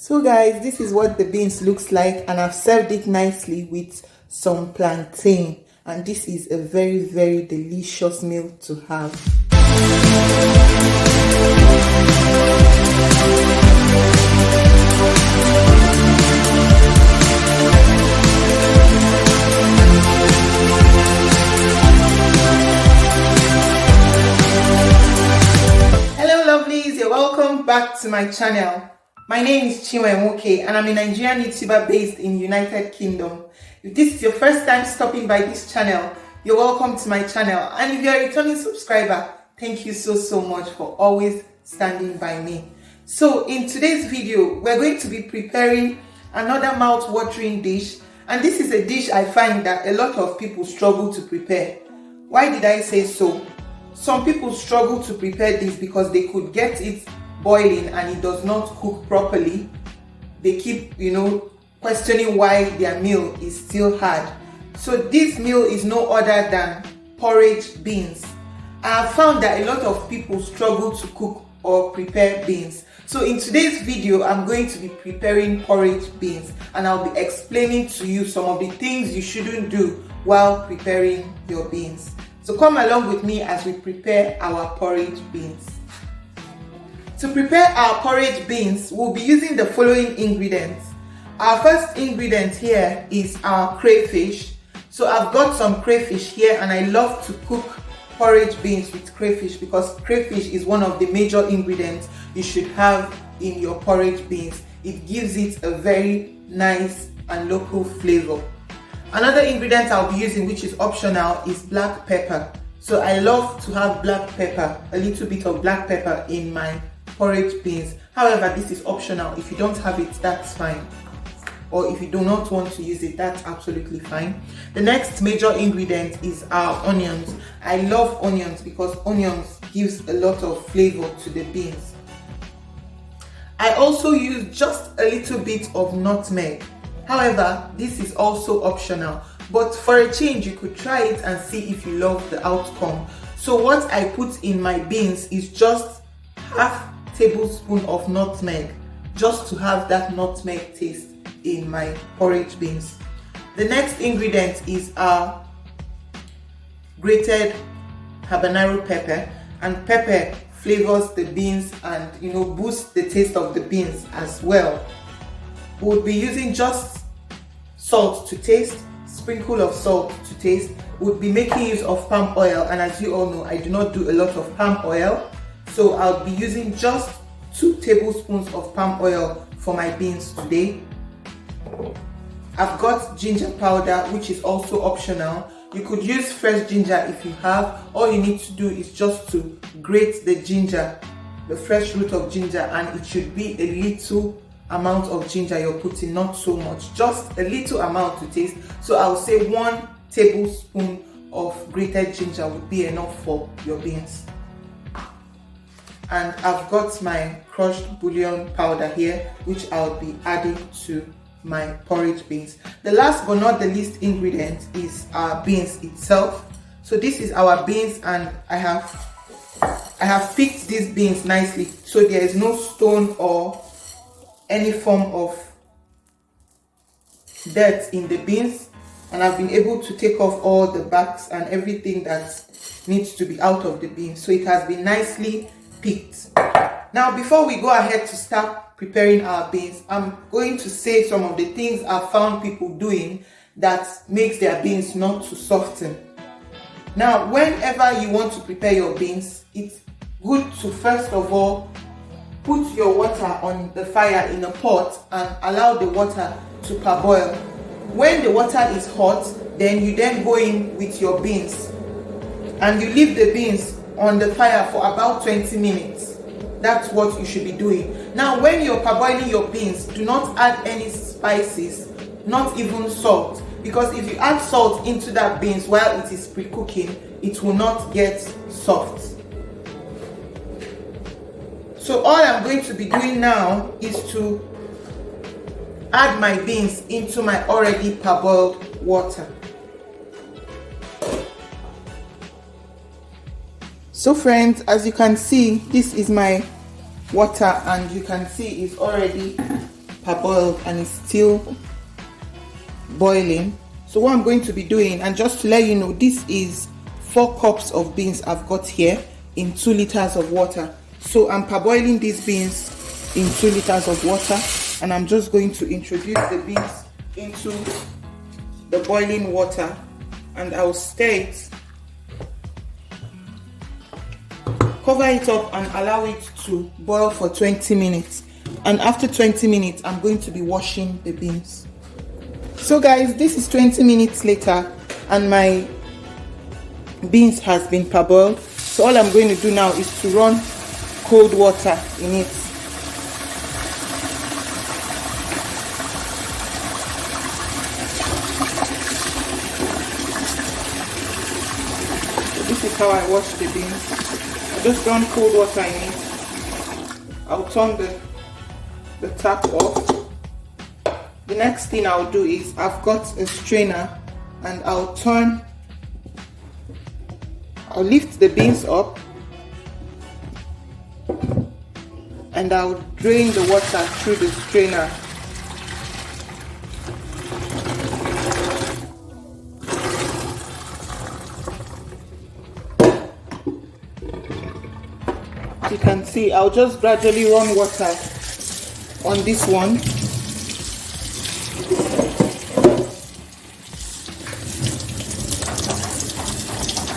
So guys, this is what the beans looks like, and I've served it nicely with some plantain, and this is a very delicious meal to have. Hello lovelies, you're welcome back to my channel. My name is Chinwe, and I'm a Nigerian YouTuber based in United Kingdom. If this is your first time stopping by this channel, you're welcome to my channel. And if you're a returning subscriber, thank you so much for always standing by me. So in today's video, we're going to be preparing another mouth-watering dish. And this is a dish I find that a lot of people struggle to prepare. Why did I say so? Some people struggle to prepare this because they could get it boiling and it does not cook properly. They keep, questioning why their meal is still hard. So this meal is no other than porridge beans. I have found that a lot of people struggle to cook or prepare beans. So in today's video, I'm going to be preparing porridge beans, and I'll be explaining to you some of the things you shouldn't do while preparing your beans. So come along with me as we prepare our porridge beans. To prepare our porridge beans, we'll be using the following ingredients. Our first ingredient here is our crayfish. So I've got some crayfish here, and I love to cook porridge beans with crayfish because crayfish is one of the major ingredients you should have in your porridge beans. It gives it a very nice and local flavor. Another ingredient I'll be using, which is optional, is black pepper. So I love to have black pepper, a little bit of black pepper in my porridge beans. However, this is optional. If you don't have it, that's fine. Or if you do not want to use it, that's absolutely fine. The next major ingredient is our onions. I love onions because onions gives a lot of flavor to the beans. I also use just a little bit of nutmeg. However, this is also optional. But for a change, you could try it and see if you love the outcome. So what I put in my beans is just half tablespoon of nutmeg, just to have that nutmeg taste in my porridge beans. The next ingredient is our grated habanero pepper, and pepper flavors the beans and boosts the taste of the beans as well. We'll be using just salt to taste, sprinkle of salt to taste. We'll be making use of palm oil, and as you all know, I do not do a lot of palm oil. So I'll be using just 2 tablespoons of palm oil for my beans today. I've got ginger powder, which is also optional. You could use fresh ginger if you have. All you need to do is just to grate the ginger, the fresh root of ginger, and it should be a little amount of ginger you're putting, not so much, just a little amount to taste. So I'll say 1 tablespoon of grated ginger would be enough for your beans. And I've got my crushed bouillon powder here, which I'll be adding to my porridge beans. The last but not the least ingredient is our beans itself. So this is our beans, and I have picked these beans nicely, so there is no stone or any form of dirt in the beans, and I've been able to take off all the backs and everything that needs to be out of the beans. So it has been nicely picked. Now, before we go ahead to start preparing our beans, I'm going to say some of the things I've found people doing that makes their beans not to soften. Now, whenever you want to prepare your beans, it's good to first of all put your water on the fire in a pot and allow the water to parboil. When the water is hot, then you go in with your beans, and you leave the beans on the fire for about 20 minutes. That's what you should be doing. Now, when you're parboiling your beans, do not add any spices, not even salt, because if you add salt into that beans while it is pre-cooking, it will not get soft. So all I'm going to be doing now is to add my beans into my already parboiled water. So friends, as you can see, this is my water, and you can see it's already parboiled and it's still boiling. So what I'm going to be doing, and just to let you know, this is 4 cups of beans I've got here in 2 liters of water. So I'm parboiling these beans in 2 liters of water, and I'm just going to introduce the beans into the boiling water, and I'll stir it, cover it up and allow it to boil for 20 minutes. And after 20 minutes, I'm going to be washing the beans. So guys, this is 20 minutes later and my beans has been parboiled. So all I'm going to do now is to run cold water in it. So this is how I wash the beans. I just run cold water in it. I'll turn the tap off. The next thing I'll do is, I've got a strainer and I'll lift the beans up and I'll drain the water through the strainer. As you can see, I'll just gradually run water on this one.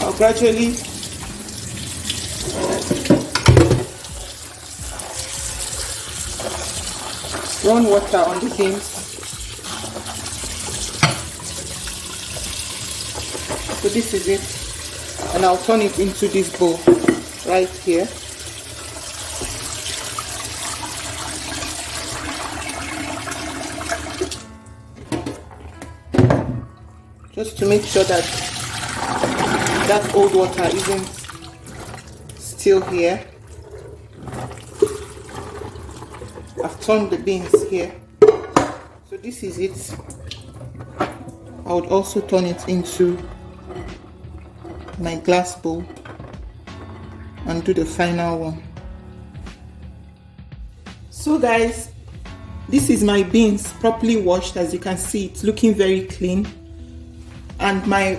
I'll gradually run water on the beans. So this is it, and I'll turn it into this bowl right here. Just to make sure that that old water isn't still here. I've turned the beans here. So this is it. I would also turn it into my glass bowl and do the final one. So guys, this is my beans properly washed. As you can see, it's looking very clean, and my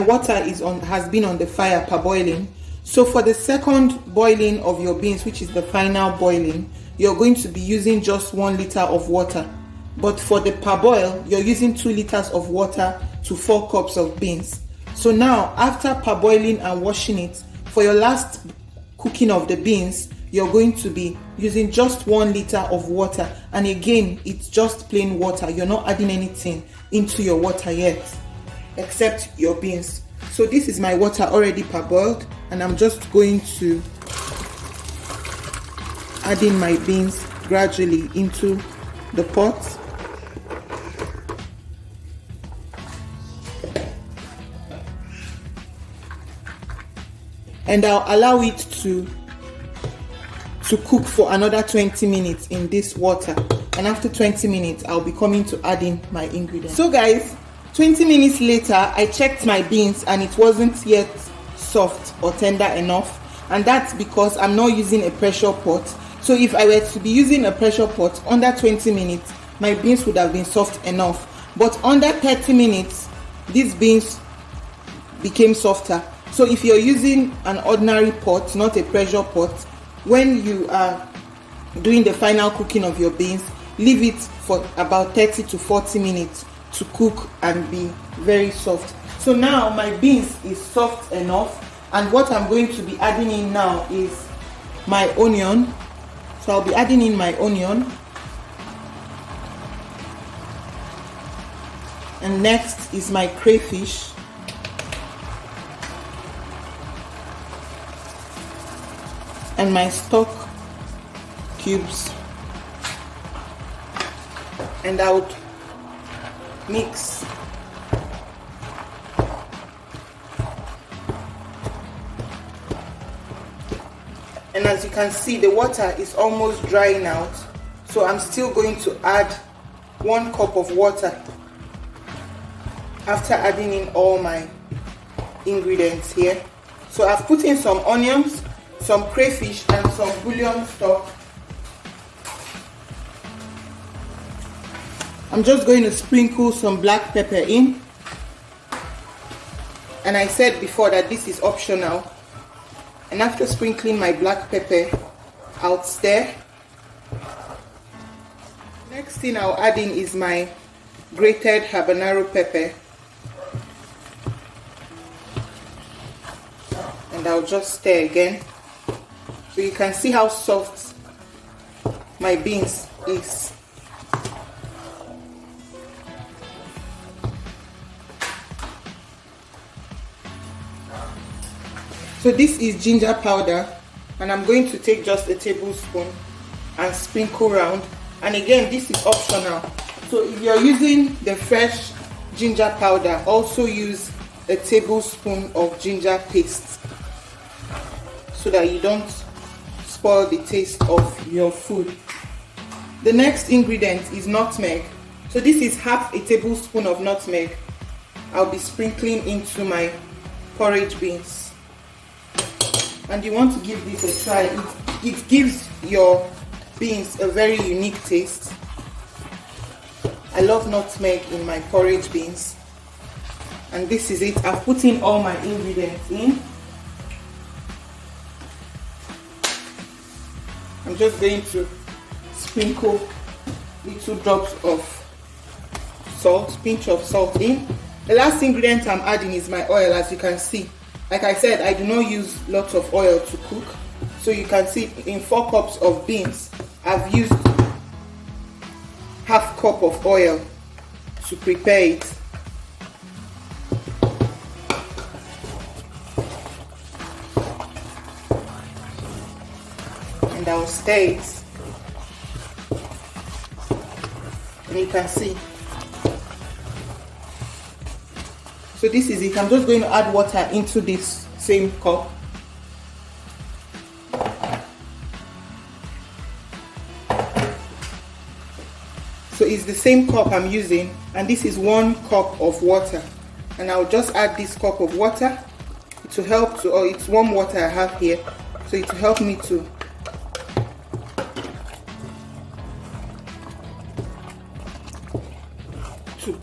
water has been on the fire parboiling. So for the second boiling of your beans, which is the final boiling, you're going to be using just 1 liter of water. But for the parboil, you're using 2 liters of water to 4 cups of beans. So now, after parboiling and washing it, for your last cooking of the beans, you're going to be using just 1 liter of water. And again, it's just plain water. You're not adding anything into your water yet, except your beans. So this is my water already parboiled, and I'm just going to add in my beans gradually into the pot. And I'll allow it to cook for another 20 minutes in this water. And after 20 minutes, I'll be coming to add in my ingredients. So guys, 20 minutes later, I checked my beans and it wasn't yet soft or tender enough. And that's because I'm not using a pressure pot. So if I were to be using a pressure pot, under 20 minutes, my beans would have been soft enough. But under 30 minutes, these beans became softer. So if you're using an ordinary pot, not a pressure pot, when you are doing the final cooking of your beans, leave it for about 30 to 40 minutes to cook and be very soft. So now my beans is soft enough, and what I'm going to be adding in now is my onion. So I'll be adding in my onion, and next is my crayfish, and my stock cubes, and I would mix. And as you can see, the water is almost drying out, so I'm still going to add 1 cup of water after adding in all my ingredients here. So I've put in some onions, some crayfish, and some bouillon stock. I'm just going to sprinkle some black pepper in. And I said before that this is optional. And after sprinkling my black pepper, I'll stir. Next thing I'll add in is my grated habanero pepper. And I'll just stir again. So you can see how soft my beans is. So this is ginger powder, and I'm going to take just a tablespoon and sprinkle around. And again, this is optional. So if you're using the fresh ginger powder, also use a tablespoon of ginger paste so that you don't spoil the taste of your food. The next ingredient is nutmeg. So this is half a tablespoon of nutmeg. I'll be sprinkling into my porridge beans. And you want to give this a try. It gives your beans a very unique taste. I love nutmeg in my porridge beans. And this is it. I've put in all my ingredients in. I'm just going to sprinkle little drops of salt, pinch of salt in. The last ingredient I'm adding is my oil, as you can see. Like I said, I do not use lots of oil to cook. So you can see in 4 cups of beans, I've used half cup of oil to prepare it. And I'll stir it. And you can see. So this is it. I'm just going to add water into this same cup. So it's the same cup I'm using, and this is 1 cup of water. And I'll just add this cup of water. It will help to, or it's warm water I have here, so it will help me to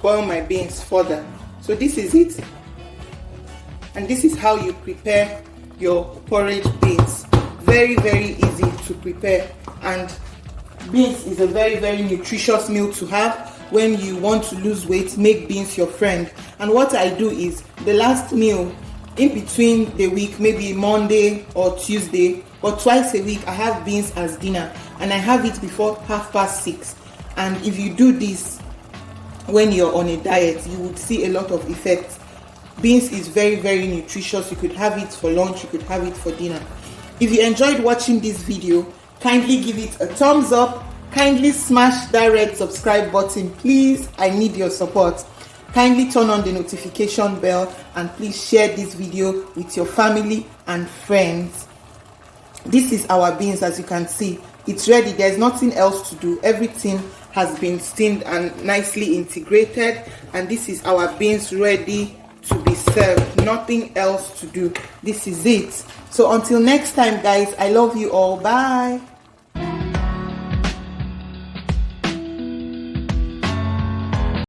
boil my beans further. So this is it, and this is how you prepare your porridge beans. Very, very easy to prepare, and beans is a very, very nutritious meal to have when you want to lose weight. Make beans your friend. And what I do is, the last meal in between the week, maybe Monday or Tuesday or twice a week, I have beans as dinner, and I have it before 6:30. And if you do this when you're on a diet, you would see a lot of effects. Beans is very, very nutritious. You could have it for lunch, you could have it for dinner. If you enjoyed watching this video, kindly give it a thumbs up. Kindly smash that red subscribe button. Please, I need your support. Kindly turn on the notification bell, and please share this video with your family and friends. This is our beans. As you can see, it's ready. There's nothing else to do. Everything has been steamed and nicely integrated, and this is our beans ready to be served. Nothing else to do. This is it. So until next time, guys, I love you all. Bye.